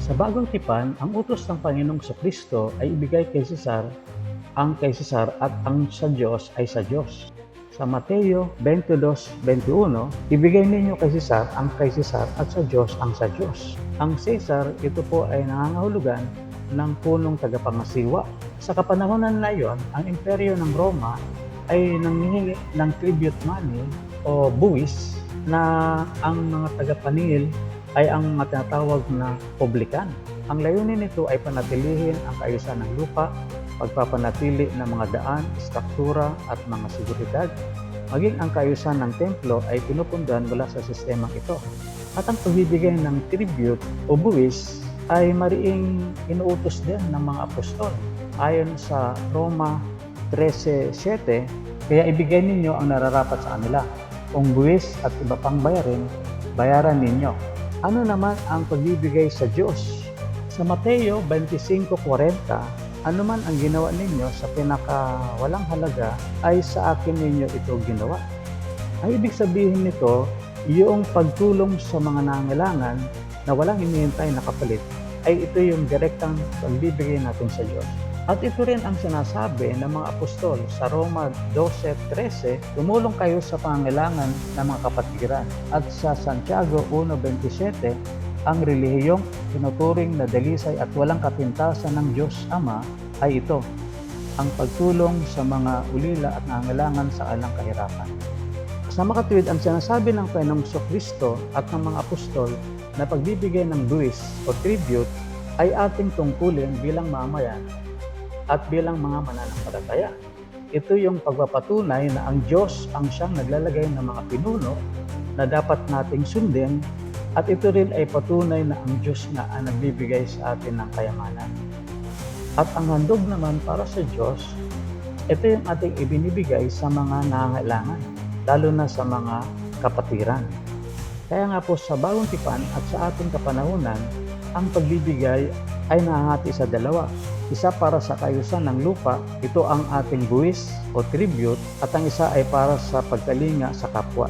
Sa Bagong Tipan, ang utos ng Panginoong Kristo ay ibigay kay Cesar ang kay Cesar at ang sa Diyos ay sa Diyos. Sa Mateo 22:21, ibigay ninyo kay Cesar ang kay Cesar at sa Diyos ang sa Diyos. Ang Cesar, ito po ay nangangahulugan ng punong tagapangasiwa. Sa kapanahonan na iyon, ang imperyo ng Roma ay nanghihingi ng tribute money o buwis na ang mga tagapaningil ay ang mga tinatawag na publikan. Ang layunin nito ay panatilihin ang kaayusan ng lupa, pagpapanatili ng mga daan, struktura at mga seguridad. Maging ang kaayusan ng templo ay pinupundan mula sa sistemang ito. At ang pagbibigay ng tribute o buwis ay mariing inuutos din ng mga apostol. Ayon sa Roma 13:7, kaya ibigay ninyo ang nararapat sa kanila. Kung buwis at iba pang bayaran ninyo. Ano naman ang pagbibigay sa Diyos? Sa Mateo 25:40, anuman ang ginawa ninyo sa pinakawalang halaga ay sa akin ninyo ito ginawa. Ang ibig sabihin nito, yung pagtulong sa mga nangangailangan na walang hinihintay na kapalit, ay ito yung direktang pagbibigay natin sa Diyos. At ito rin ang sinasabi ng mga apostol sa Roma 12:13, tumulong kayo sa pangangailangan ng mga kapatiran. At sa Santiago 1:27, ang relihiyong tinuturing na dalisay at walang kapintasan ng Diyos Ama ay ito, ang pagtulong sa mga ulila at nangangailangan sa alang kahirapan. Sa makatuwid, ang sinasabi ng Panginoong Kristo at ng mga apostol na pagbibigay ng buwis o tribute ay ating tungkulin bilang mamayan at bilang mga mananampalataya. Ito yung pagpapatunay na ang Diyos ang siyang naglalagay ng mga pinuno na dapat nating sundin, at ito rin ay patunay na ang Diyos na ang nagbibigay sa atin ng kayamanan. At ang handog naman para sa Diyos, ito yung ating ibinibigay sa mga nangangailangan, lalo na sa mga kapatiran. Kaya nga po sa Bagong Tipan at sa ating kapanahunan, ang pagbibigay ay nahahati sa dalawa. Isa para sa kaayusan ng lupa, ito ang ating buwis o tribute, at ang isa ay para sa pagkalinga sa kapwa.